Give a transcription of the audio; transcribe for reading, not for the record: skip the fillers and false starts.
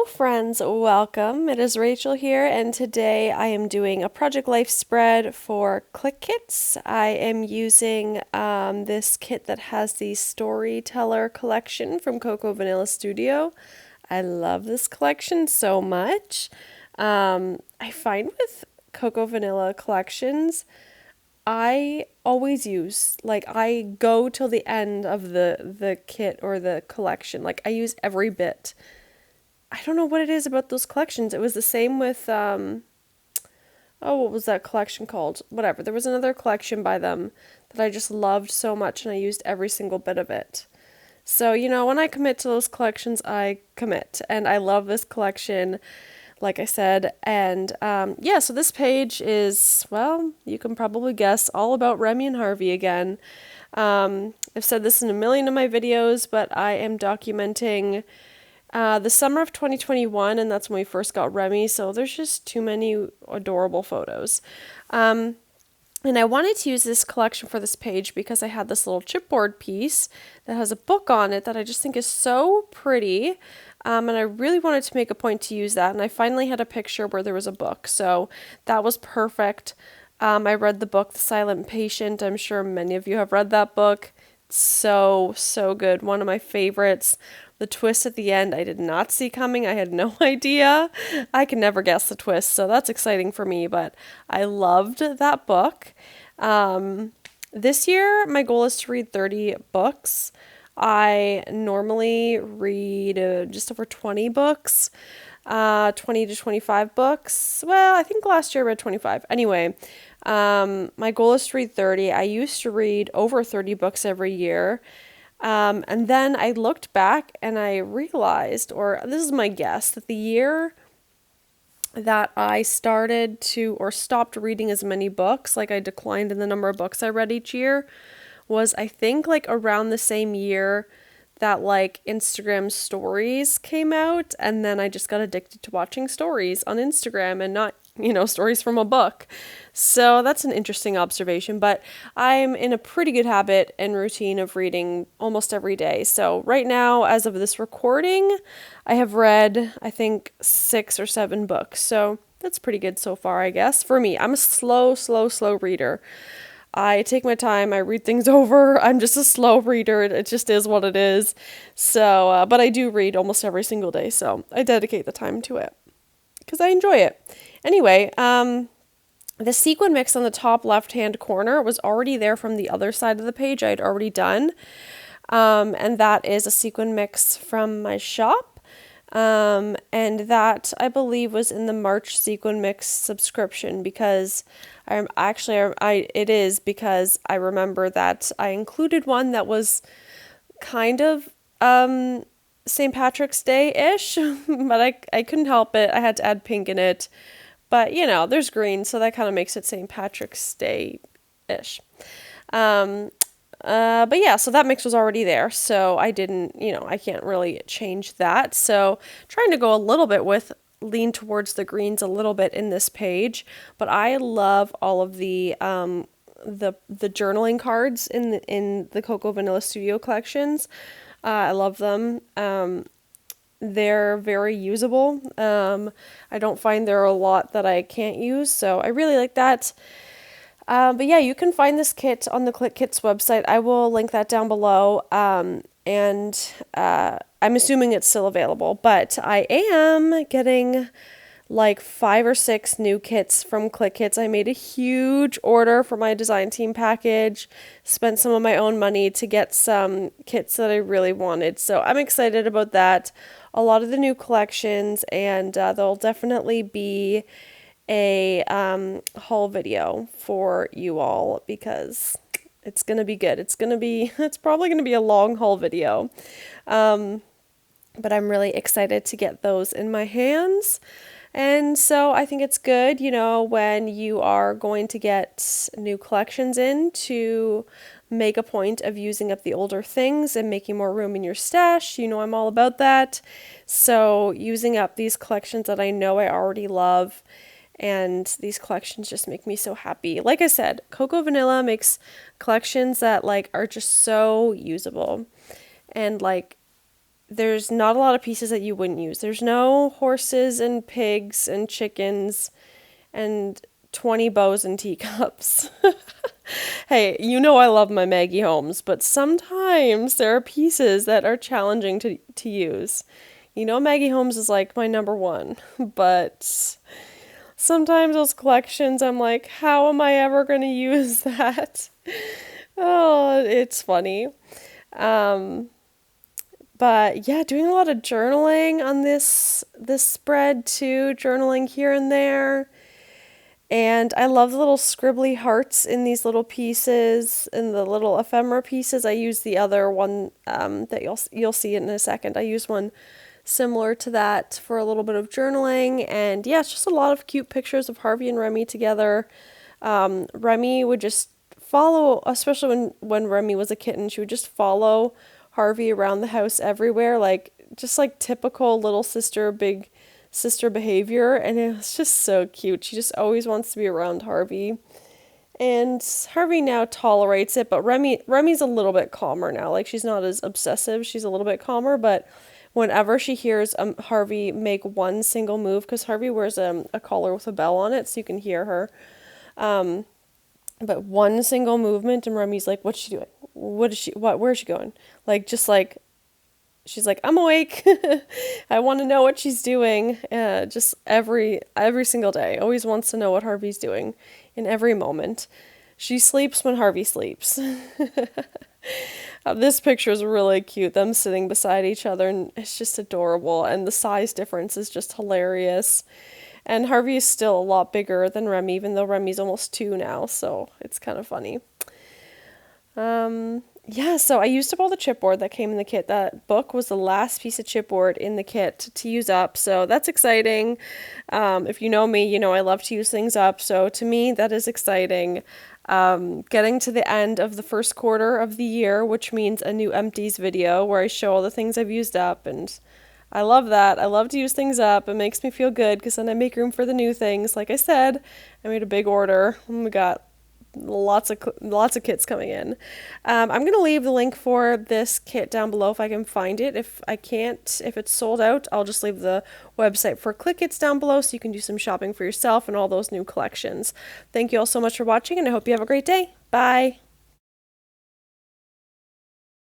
Hello friends, welcome. It is Rachel here and today I am doing a Project Life spread for Clique kits. I am using this kit that has the Storyteller collection from Coco Vanilla Studio. I love this collection so much. I find with Coco Vanilla collections, I always use, I go till the end of the kit or the collection. Like I use every bit. I don't know what it is about those collections. It was the same with, what was that collection called? Whatever. There was another collection by them that I just loved so much and I used every single bit of it. So, when I commit to those collections, I commit. And I love this collection, like I said. And so this page is, well, you can probably guess, all about Remy and Harvey again. I've said this in a million of my videos, but I am documenting the summer of 2021, and that's when we first got Remy, so there's just too many adorable photos. And I wanted to use this collection for this page because I had this little chipboard piece that has a book on it that I just think is so pretty. And I really wanted to make a point to use that, and I finally had a picture where there was a book, so that was perfect. I read the book, The Silent Patient. I'm sure many of you have read that book. It's so good. One of my favorites. The twist at the end, I did not see coming. I had no idea. I can never guess the twist, so that's exciting for me, but I loved that book. This year, my goal is to read 30 books. I normally read just over 20 books, 20 to 25 books. Well, I think last year I read 25. Anyway, my goal is to read 30. I used to read over 30 books every year. And then I looked back and I realized, or this is my guess, that the year that I started to or stopped reading as many books, like I declined in the number of books I read each year, was I think like around the same year that like Instagram stories came out, and then I just got addicted to watching stories on Instagram and not, stories from a book. So that's an interesting observation, but I'm in a pretty good habit and routine of reading almost every day. So right now, as of this recording, I have read, I think, 6 or 7 books. So that's pretty good so far, I guess. For me, I'm a slow reader. I take my time, I read things over, I'm just a slow reader, it just is what it is. So, but I do read almost every single day, so I dedicate the time to it because I enjoy it. Anyway, the sequin mix on the top left-hand corner was already there from the other side of the page. I had already done, and that is a sequin mix from my shop. And that I believe was in the March sequin mix subscription because it is because I remember that I included one that was kind of St. Patrick's Day-ish, but I couldn't help it. I had to add pink in it. But, there's green, so that kind of makes it St. Patrick's Day-ish. But yeah, so that mix was already there, so I didn't, I can't really change that. So trying to go a little bit lean towards the greens a little bit in this page, but I love all of the journaling cards in the Coco Vanilla Studio collections. I love them. They're very usable. I don't find there are a lot that I can't use, so I really like that. But yeah, you can find this kit on the Clique Kits website. I will link that down below. And I'm assuming it's still available, but I am getting like 5 or 6 new kits from Clique Kits. I made a huge order for my design team package, spent some of my own money to get some kits that I really wanted. So I'm excited about that. A lot of the new collections, and there'll definitely be a haul video for you all because it's gonna be good. It's probably gonna be a long haul video, but I'm really excited to get those in my hands. And so I think it's good, when you are going to get new collections in, to make a point of using up the older things and making more room in your stash. I'm all about that. So using up these collections that I know I already love, and these collections just make me so happy. Like I said, Coco Vanilla makes collections that are just so usable, and there's not a lot of pieces that you wouldn't use. There's no horses and pigs and chickens and 20 bows and teacups. Hey, you know I love my Maggie Holmes, but sometimes there are pieces that are challenging to use. You know Maggie Holmes is like my number one, but sometimes those collections I'm like, how am I ever going to use that? Oh, it's funny. Um, but yeah, doing a lot of journaling on this spread too, journaling here and there. And I love the little scribbly hearts in these little pieces and the little ephemera pieces. I use the other one that you'll see in a second. I use one similar to that for a little bit of journaling. And yeah, it's just a lot of cute pictures of Harvey and Remy together. Remy would just follow, especially when Remy was a kitten, she would just follow Harvey around the house everywhere, like just like typical little sister, big sister behavior, and it was just so cute. She just always wants to be around Harvey. And Harvey now tolerates it, but Remy's a little bit calmer now. Like she's not as obsessive. She's a little bit calmer, but whenever she hears Harvey make one single move, because Harvey wears a collar with a bell on it, so you can hear her. But one single movement, and Remy's like, "What's she doing? Where's she going?" Like just like she's like, "I'm awake. I want to know what she's doing." Just every single day, always wants to know what Harvey's doing in every moment. She sleeps when Harvey sleeps. This picture is really cute. Them sitting beside each other, and it's just adorable. And the size difference is just hilarious. And Harvey is still a lot bigger than Remy, even though Remy's almost 2 now. So it's kind of funny. Yeah, so I used up all the chipboard that came in the kit. That book was the last piece of chipboard in the kit to use up, so that's exciting. If you know me, you know I love to use things up, so to me that is exciting. Getting to the end of the first quarter of the year, which means a new empties video where I show all the things I've used up, and I love that. I love to use things up. It makes me feel good because then I make room for the new things. Like I said, I made a big order. We got lots of kits coming in. I'm gonna leave the link for this kit down below if I can find it. If I can't, if it's sold out, I'll just leave the website for Clique Kits down below so you can do some shopping for yourself and all those new collections. Thank you all so much for watching, and I hope you have a great day. Bye.